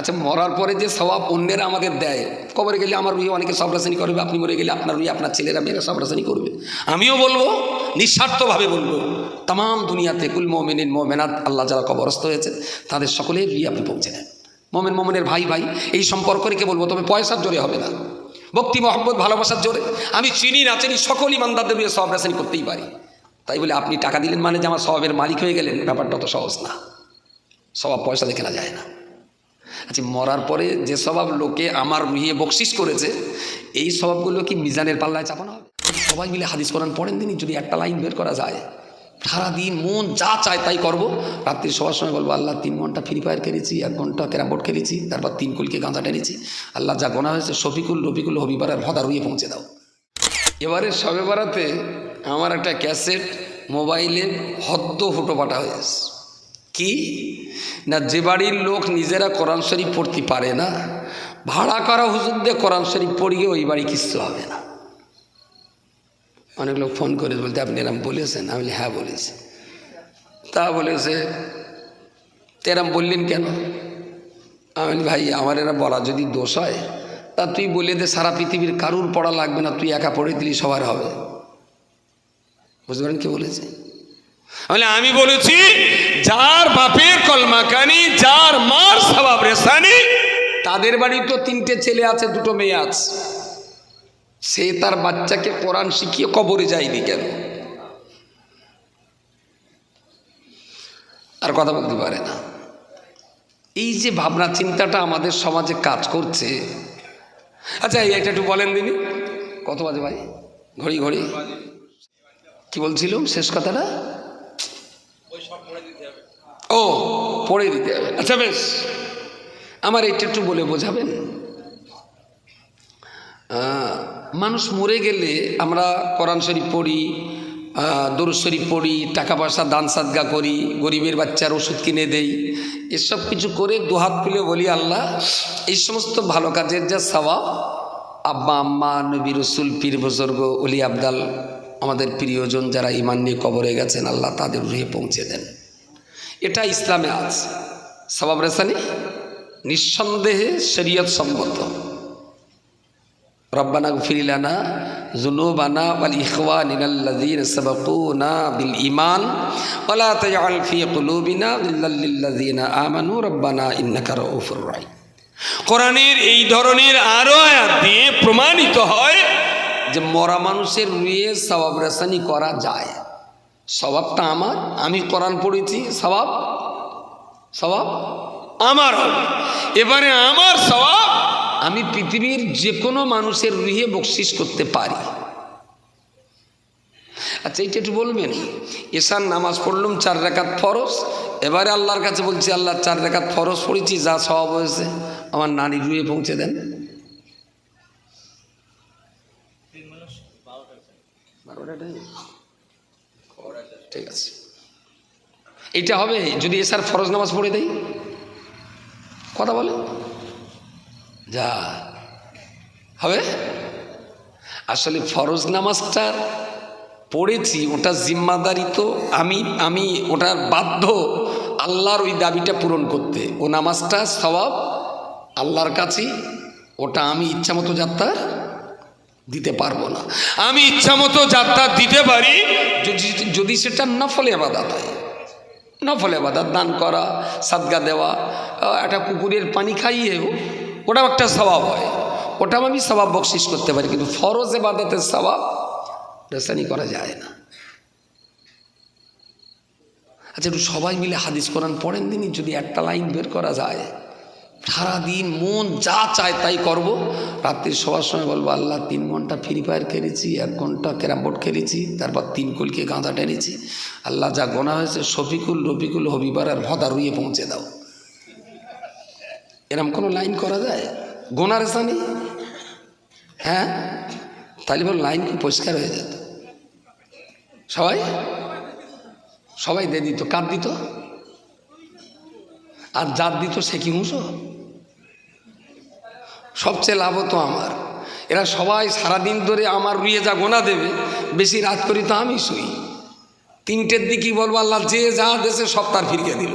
আচ্ছা, মরার পরে যে সওয়াব অন্যেরা আমাদের দেয়, কবরে গেলে আমার রুহি অনেকে সব রাসানি করবে, আপনি মরে গেলে আপনার রুহি আপনার ছেলেরা মেয়েরা সব রাসানি করবে। আমিও বলবো, নিঃস্বার্থভাবে বলবো, তাম দুনিয়াতে কুল মোমেনিন মোমেনাত, আল্লাহ যারা কবরস্থ হয়েছে তাদের সকলের রুহি আপনি পৌঁছে দেন। মোমেন মোমেনের ভাই ভাই এই সম্পর্ক রেখে বলবো, তবে পয়সার জোরে হবে না, ভক্তি মহব্বত ভালোবাসার জোরে। আমি চিনি না চিনি সকল ইমানদারদের রুহি সব রাসানি করতেই পারি। তাই বলে আপনি টাকা দিলেন মানে যে আমার সওয়াবের মালিক হয়ে গেলেন, ব্যাপারটা তো সহজ না। স্বভাব পয়সা দেখে না যায় না। আচ্ছা, মরার পরে যে স্বভাব লোকে আমার রুহিয়ে বকশিস করেছে, এই স্বভাবগুলো কি মিজানের পাল্লায় চাপানো হবে? সবাই মিলে হাদিস কোরআন পড়েন দিনই, যদি একটা লাইন বের করা যায়, সারাদিন মন যা চায় তাই করবো। রাত্রির সবার সময় বলবো, আল্লাহ 3 ঘন্টা ফ্রি ফায়ার খেলেছি, 1 ঘন্টা ক্যারাম বোর্ড খেলেছি, তারপর 3 কুলকে গাঁজা টেনেছি, আল্লাহ যা গোনা হয়েছে শফিকুল রফিকুল হবিবারের ভদা রুইয়ে পৌঁছে দাও। এবারে শবে বরাতে আমার একটা ক্যাসেট মোবাইলে হদ্দ ফুটো পাঠা হয়েছে। কি না, যে বাড়ির লোক নিজেরা কোরআন শরীফ পড়তে পারে না, ভাড়া করা হুজুর দিয়ে কোরআন শরীফ পড়িয়ে ওই বাড়ি কিচ্ছু হবে না। অনেক লোক ফোন করে বলতে, আপনি এরম বলেছেন? আমি বলি, হ্যাঁ বলেছি। তা বলেছে, এরম বললেন কেন? আমি বলি, ভাই আমার এরা বলা যদি দোষ হয়, তা তুই বলে দে সারা পৃথিবীর কারুর পড়া লাগবে না, তুই একা পড়ে দিলি সবার হবে। বুঝতে পারেন কি বলেছে? আমি বলেছি, যার বাপের কলমাকানি, যার মার সওয়াব রেসানি, তাদের বাড়ি তো 3টে ছেলে আছে, 2টো মেয়ে আছে, সে তার বাচ্চাকে কোরআন শিখিয়ে কবরে যায়নি কেন? আর কথা বলতে পারে না। এই যে ভাবনা চিন্তাটা আমাদের সমাজে কাজ করছে। আচ্ছা, এটা একটু বলেন দিনি, কত বাজে ভাই? ঘড়ি ঘড়ি কি বলছিলাম শেষ কথাটা? ও, পড়ে দিতে হবে। আচ্ছা বেশ, আমার এটা একটু বলে বোঝাবেন। মানুষ মরে গেলে আমরা কোরআন শরীফ পড়ি, দরুদ শরীফ পড়ি, টাকা পয়সা দান সাদগা করি, গরিবের বাচ্চার ওষুধ কিনে দেই, এসব কিছু করে দুহাত তুলে বলি, আল্লাহ এই সমস্ত ভালো কাজের যা সওয়াব, আব্বা আম্মা, নবী রসুল, পীর বুজুর্গ, ওলি আবদাল, আমাদের প্রিয়জন যারা ঈমান নিয়ে কবরে গেছেন, আল্লাহ তাদের রুহে পৌঁছে দেন। এটা ইসলামে আছে। সওয়াব রেসানি নিঃসন্দেহে শরীয়ত সম্মত। রব্বানা গফির লানা যুনুবানা ওয়াল ইখওয়ানিনাল্লাযীনা সাবাকুনা বিল ঈমান ওয়া লা তাজআল ফী কুলুবিনা গিল্লাল লিল্লাযীনা আমানু রব্বানা ইন্নাকা রাউফুর রাহিম। কোরআনের এই ধরনের আরো আয়াত দিয়ে প্রমাণিত হয় যে মরা মানুষের রুহে সওয়াব রেসানি করা যায়। সওয়াবটা আমার, আমি কোরআন পড়েছি, সওয়াব আমার হবে। এবারে আমার সওয়াব আমি পৃথিবীর যে কোনো মানুষের রুহে বকশিস করতে পারি। আচ্ছা, এইটা একটু বলবেন, এশার নামাজ পড়লাম 4 রাকাত ফরজ, এবারে আল্লাহর কাছে বলছি, আল্লাহ 4 রাকাত ফরজ পড়েছি, যা সওয়াব হয়েছে আমার নানির রুহে পৌঁছে দেন। ঠিক আছে, এইটা হবে যদি এশার ফরজ নামাজ পড়ে দেই? কথা বলে যা হবে। আসলে ফরজ নামাজটা পড়েছি, ওটা জিম্মাদারি তো আমি ওটার বাধ্য আল্লাহর ওই দাবিটা পূরণ করতে। ও নামাজটা সওয়াব আল্লাহর কাছে, ওটা আমি ইচ্ছা মতো যাত্রা দিতে পারবো না। আমি ইচ্ছা মতো যাত্রা দিতে পারি যদি সেটা নফলে ইবাদত হয়। নফলে ইবাদত, দান করা, সাদগা দেওয়া, একটা কুকুরের পানি খাইয়েও ওটাও একটা সওয়াব হয়, ওটাও আমি সওয়াব বকশিস করতে পারি। কিন্তু ফরজ ইবাদতের সওয়াব রেসানি করা যায় না। আচ্ছা, একটু সবাই মিলে হাদিস কোরআন পড়েন দিনই, যদি একটা লাইন বের করা যায়, সারাদিন মন যা চায় তাই করব। রাত্রির সবার সময় বলবো, আল্লাহ 3 ঘন্টা ফ্রি ফায়ার খেলেছি, 1 ঘন্টা ক্যারাম বোর্ড খেলেছি, তারপর 3 কুলকে গাঁজা টেনেছি, আল্লাহ যা গোনা হয়েছে শফিকুল রফিকুল হবিবারের ভদা রুইয়ে পৌঁছে দাও। এরম কোনো লাইন করা যায় গোনার স্থানে? হ্যাঁ, তাহলে বল লাইন খুব পরিষ্কার হয়ে যেত। সবাই দিয়ে দিত। কার দিত? আর যার দিত সে কি হুঁশো? সবচেয়ে লাভ হতো আমার। এরা সবাই সারাদিন ধরে আমার রুইয়ে যা গোনা দেবে, বেশি রাত করি তো আমি শুই। 3টের দিকেই বলবো, আল্লাহ যে যা দেশে সব তার ফিরিয়ে দিল।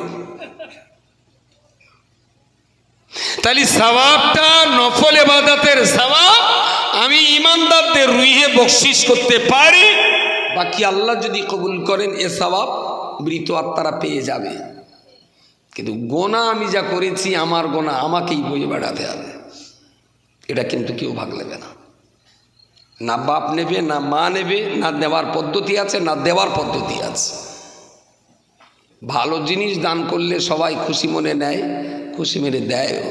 তাহলে সওয়াবটা নফল ইবাদতের সওয়াব আমি ইমানদারদের রুহে বকশিশ করতে পারি, বাকি আল্লাহ যদি কবুল করেন এ সওয়াব মৃত আত্মারা পেয়ে যাবে। কিন্তু গোনা আমি যা করেছি আমার গোনা আমাকেই বয়ে বেড়াতে হবে, এটা কিন্তু কেউ ভাগ নেবে না। না বাপ নেবে, না মা নেবে, না নেওয়ার পদ্ধতি আছে, না দেওয়ার পদ্ধতি আছে। ভালো জিনিস দান করলে সবাই খুশি মনে নেয়, খুশি মেরে দেয়ও,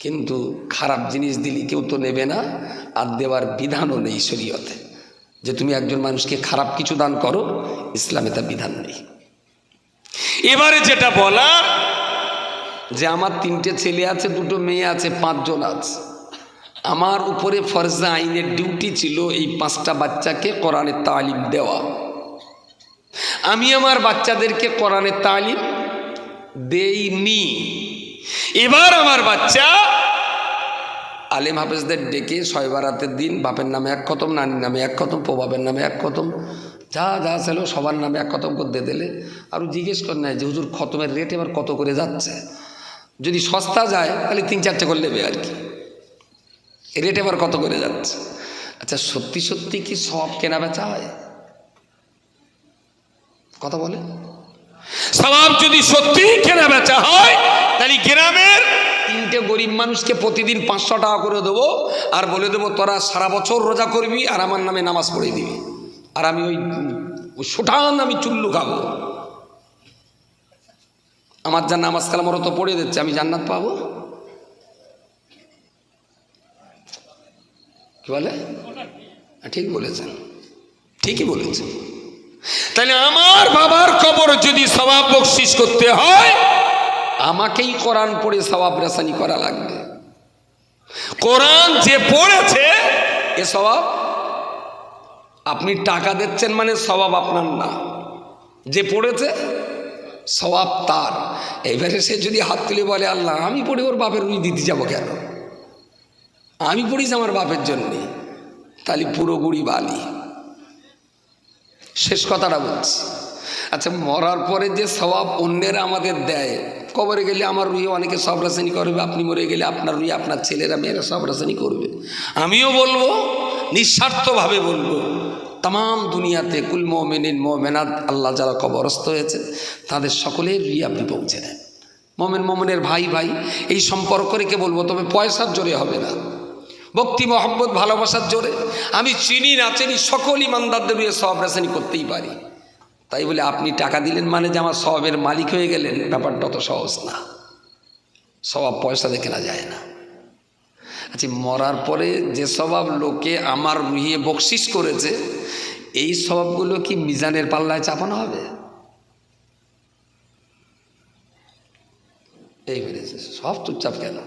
কিন্তু খারাপ জিনিস দিলে কেউ তো নেবে না, আর দেওয়ার বিধানও নেই শরীয়তে যে তুমি একজন মানুষকে খারাপ কিছু দান করো, ইসলামে তা বিধান নেই। এবারে যেটা বলা যে আমার 3টে ছেলে আছে, 2টো মেয়ে আছে, 5 জন আছে, আমার উপরে ফরজে আইনের ডিউটি ছিল এই 5টা বাচ্চাকে কোরআনের তালিম দেওয়া। আমি আমার বাচ্চাদেরকে কোরআনের তালিম দেইনি। এবার আমার বাচ্চা আলেম হাফেজদের ডেকে 6 বারাতের দিন বাপের নামে 1 খতম, নানির নামে 1 খতম, প্রভাবের নামে 1 খতম, যা যা ছিল সবার নামে 1 খতম করে দিলে। আর জিজ্ঞেস করে নেয় যে হুজুর খতমের রেট এবার কত করে যাচ্ছে, যদি সস্তা যায় তাহলে 3-4টে করে নেবে আর কি, রেট এবার কত করে যাচ্ছে। আচ্ছা সত্যি সত্যি কি সব কেনা বেচা হয়? কথা বলে সওয়াব যদি সত্যি কেনা বেচা হয় তাহলে গ্রামের 3টে গরিব মানুষকে প্রতিদিন 500 টাকা করে দেবো, আর বলে দেবো তোরা সারা বছর রোজা করবি আর আমার নামে নামাজ পড়ে দিবি, আর আমি ওই সুঠান আমি চুল্লু খাবো। আমার যা নামাজ কালাম ওরা তো পড়ে দিচ্ছে, আমি জান্নাত পাবো। কি বলে? ঠিক বলেছেন, ঠিকই বলেছেন। তাহলে আমার বাবার কবর যদি সওয়াব বকশিশ করতে হয় আমাকেই কোরআন পড়ে সওয়াব রেসানি করা লাগবে। কোরআন যে পড়েছে এ সওয়াব, আপনি টাকা দিচ্ছেন মানে সওয়াব আপনার না, যে পড়েছে সওয়াব তার। এবারে সে যদি হাত তুলে বলে আল্লাহ আমি পড়ে ওর বাপের রুই দিতে যাবো কেন, আমি পড়িস আমার বাপের জন্যে, তাহলে পুরো গুড়ি বালি। শেষ কথাটা বলছি। আচ্ছা মরার পরে যে সওয়াব অন্যেরা আমাদের দেয়, কবরে গেলে আমার রুহে অনেকে সব রাসানি করবে, আপনি মরে গেলে আপনার রুহে আপনার ছেলেরা মেয়েরা সব রাসানি করবে। আমিও বলবো, নিঃস্বার্থভাবে বলবো, তাম দুনিয়াতে কুল মুমিনিন মুমিনাত আল্লাহ যারা কবরস্থ হয়েছে তাদের সকলের রুহে আপনি পৌঁছে দেন। মুমিন মুমিনের ভাই ভাই এই সম্পর্ক রেখে বলবো, তবে পয়সার জোরে হবে না, ভক্তি মহব্বত ভালোবাসার জোরে। আমি চিনি না চিনি সকল ইমানদারদের রুহে সওয়াব রাসানি করতেই পারি, তাই বলে আপনি টাকা দিলেন মানে যে আমার সওয়াবের মালিক হয়ে গেলেন, ব্যাপারটা অত সহজ না। সওয়াব পয়সা দিয়ে কেনা যায় না। আচ্ছা মরার পরে যে সওয়াব লোকে আমার রুহে বকশিশ করেছে এই সওয়াবগুলো কি মিজানের পাল্লায় চাপানো হবে? এই বেড়েছে সব চুপচাপ কেন?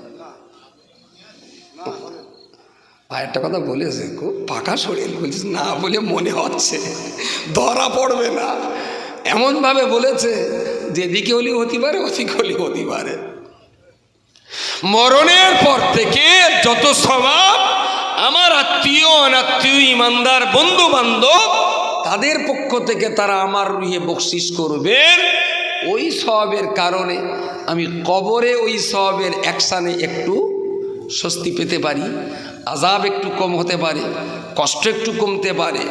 ভাই একটা কথা বলেছে, খুব পাকা শরীর, বলছিস না বলে মনে হচ্ছে ধরা পড়বে না, এমনভাবে বলেছে যেদিকে হলেও হতে পারে ওদিকে হলেও হতে পারে। মরণের পর থেকে যত সওয়াব আমার আত্মীয় অনাত্মীয় ইমানদার বন্ধু বান্ধব তাদের পক্ষ থেকে তারা আমার রুহে বকশিশ করবেন, ওই সওয়াবের কারণে আমি কবরে ওই সওয়াবের অ্যাকশানে একটু স্বস্তি পেতে পারি, আযাব একটু কম হতে পারে, কষ্ট একটু কমতে পারে,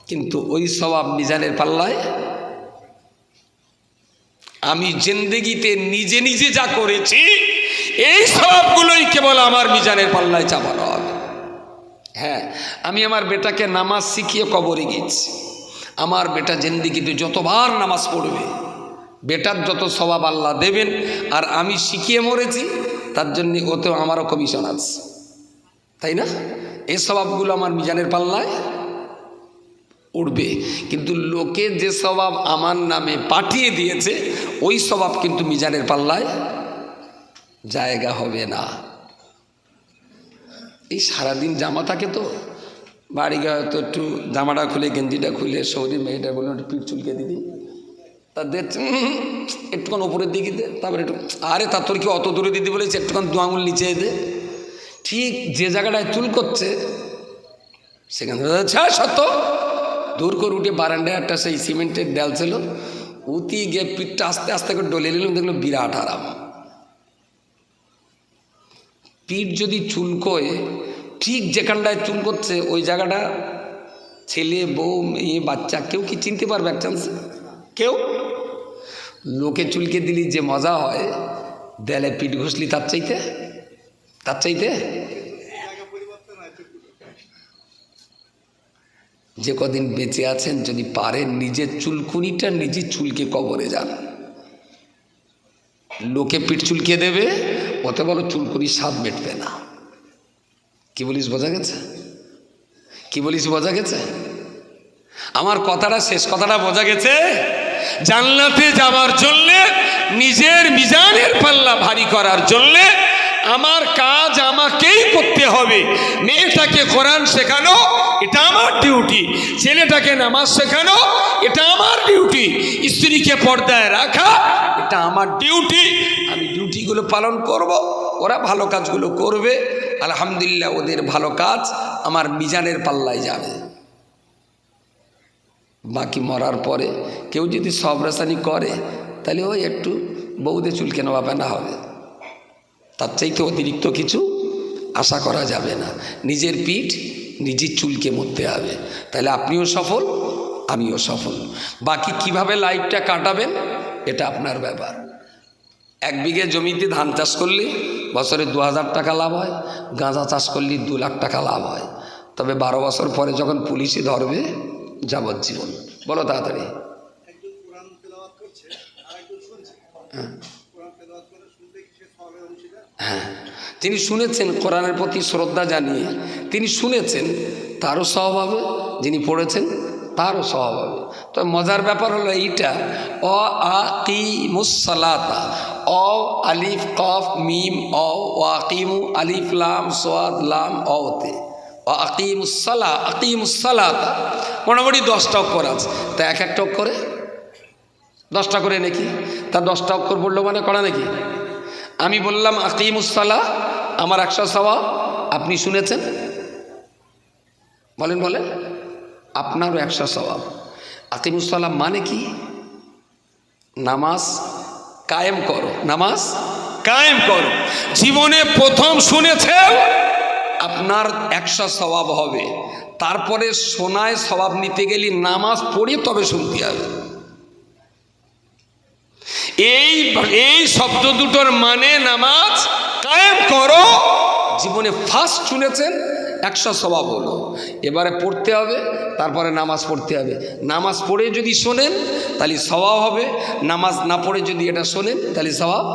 কিন্তু ওই সওয়াব মিজানের পাল্লায় আমি জিন্দেগিতে নিজে নিজে যা করেছি এই সওয়াবগুলোই কেবল আমার মিজানের পাল্লায় চাপানো হবে। হ্যাঁ আমি আমার বেটাকে নামাজ শিখিয়ে কবরে গেছি, আমার বেটা জিন্দেগিতে যতবার নামাজ পড়বে বেটার যত সওয়াব আল্লাহ দেবেন, আর আমি শিখিয়ে মরেছি তার জন্য ওতেও আমারও কমিশন আছে, তাই না? এই সওয়াবগুলো আমার মিজানের পাল্লায় উঠবে, কিন্তু লোকে যে সওয়াব আমার নামে পাঠিয়ে দিয়েছে ওই সওয়াব কিন্তু মিজানের পাল্লায় জায়গা হবে না। এই সারাদিন জামা থাকে তো, বাড়ি গিয়ে হয়তো একটু জামাটা খুলে গেঞ্জিটা খুলে শরীর মেয়েটা বলে একটু পিঠ চুলকে দিবি, তাদের একটুখান ওপরের দিকে দে, তারপরে একটু আরে তার তোর কি অত দূরে দিদি বলেছে একটুখান 2 আঙুল নিচে দে, ঠিক যে জায়গাটায় চুল করছে সেখান থেকে সত্য দূর করে উঠে বারান্দায় একটা সেই সিমেন্টের দেয়াল ছিল, উতি গিয়ে পিঠটা আস্তে আস্তে করে ডলে নিলাম, দেখলো বিরাট আরাম। পিঠ যদি চুলকোয়, ঠিক যেখানটায় চুল করছে ওই জায়গাটা ছেলে বউ মেয়ে বাচ্চা কেউ কি চিনতে পারবে এক চান্স? কেউ? লোকে চুলকে দিলি যে মজা হয়, দেয়ালে পিঠ ঘষলি তার চাইতে যে কদিন বেঁচে আছেন যদি পারেন নিজের চুলকুনিটা নিজে চুলকে কবরে যান। লোকে পিঠ চুলকে দেবে, ওতে বলো চুলকুনির স্বাদ মেটবে না। কি বলিস বোঝা গেছে? কি বলিস বোঝা গেছে? আমার কথাটা, শেষ কথাটা বোঝা গেছে? জান্নাতে যাওয়ার জন্যে, নিজের মিজানের পাল্লা ভারী করার জন্যে আমার কাজ আমাকেই করতে হবে। মেয়েটাকে কোরআন শেখানো, এটা আমার ডিউটি। ছেলেটাকে নামাজ শেখানো, এটা আমার ডিউটি। স্ত্রীকে পর্দায় রাখা, এটা আমার ডিউটি। আমি ডিউটিগুলো পালন করব, ওরা ভালো কাজগুলো করবে। আলহামদুলিল্লাহ, ওদের ভালো কাজ আমার মিজানের পাল্লায় যাবে। বাকি মরার পরে কেউ যদি সবরাসানি করে, তাহলে ওই একটু বউদে চুলকে নেওয়া বেনা হবে, তার চাইতে অতিরিক্ত কিছু আশা করা যাবে না। নিজের পিঠ নিজের চুলকে মরতে হবে, তাহলে আপনিও সফল, আমিও সফল। বাকি কিভাবে লাইফটা কাটাবেন এটা আপনার ব্যাপার। 1 বিঘে জমিতে ধান চাষ করলে বছরে 2000 টাকা লাভ হয়, গাঁজা চাষ করলে 2 লাখ টাকা লাভ হয়। তবে 12 বছর পরে যখন পুলিশে ধরবে, যাবজ্জীবন। বলো তাড়াতাড়ি। হ্যাঁ, তিনি শুনেছেন, কোরআনের প্রতি শ্রদ্ধা জানিয়ে তিনি শুনেছেন, তারও স্বভাব হবে। যিনি পড়েছেন তারও স্বভাব হবে। তো মজার ব্যাপার হলো এইটা, অ আকিমুসসালাতা, অ আলিফ কফ মিম অ আকিমু আলিফ লাম সোয়াদ লাম অতে, অ আকিমুসসালাতা মোটামুটি 10টা অক্ষর আছে। তা এক একটা অক্ষরে 10টা করে নাকি? তা 10টা অক্ষর বললো মানে করা নাকি? আমি বললাম আকিমুসসালা, আমার 100 সওয়াব। আপনি শুনেছেন, বলেন বলেন, আপনারও 100 সওয়াব। আকিমুসসালা মানে কি? নামাজ কায়েম করো, নামাজ কায়েম করো। জীবনে প্রথম শুনেছেন, আপনার 100 সওয়াব হবে। তারপরে শোনায় সওয়াব নিতে গেলে নামাজ পড়ে তবে শুনতে হবে। এই শব্দ দুটোর মানে নামাজ কায়েম করো। জীবনে ফার্স্ট শুনেছেন, 100 সওয়াব হলো। এবারে পড়তে হবে, তারপরে নামাজ পড়তে হবে। নামাজ পড়ে যদি শোনেন তাহলে সওয়াব হবে, নামাজ না পড়ে যদি এটা শোনেন তাহলে সওয়াব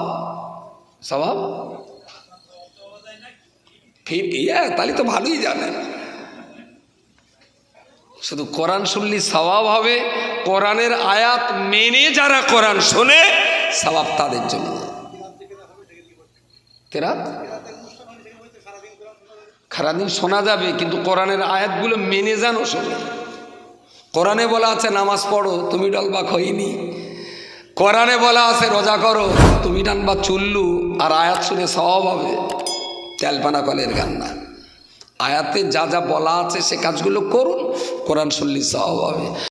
তাহলে তো ভালোই জানেন। শুধু কোরআন শুনলে সওয়াব হবে, কোরআনের আয়াত মেনে যারা কোরআন শোনে সওয়াব তাদের জন্য। কেরাত সারাদিন শোনা যাবে, কিন্তু কোরআনের আয়াতগুলো মেনে জানো শোনো। কোরআনে বলা আছে নামাজ পড়ো, তুমি ডালবা খইনি। কোরআনে বলা আছে রোজা করো, তুমি টানবা চুল্লু। আর আয়াত শুনে সওয়াব হবে, তেলপানা কলের গান না। আয়াতে যা যা বলা আছে সে কাজগুলো করুন, কোরআন শুনলে সওয়াব হবে।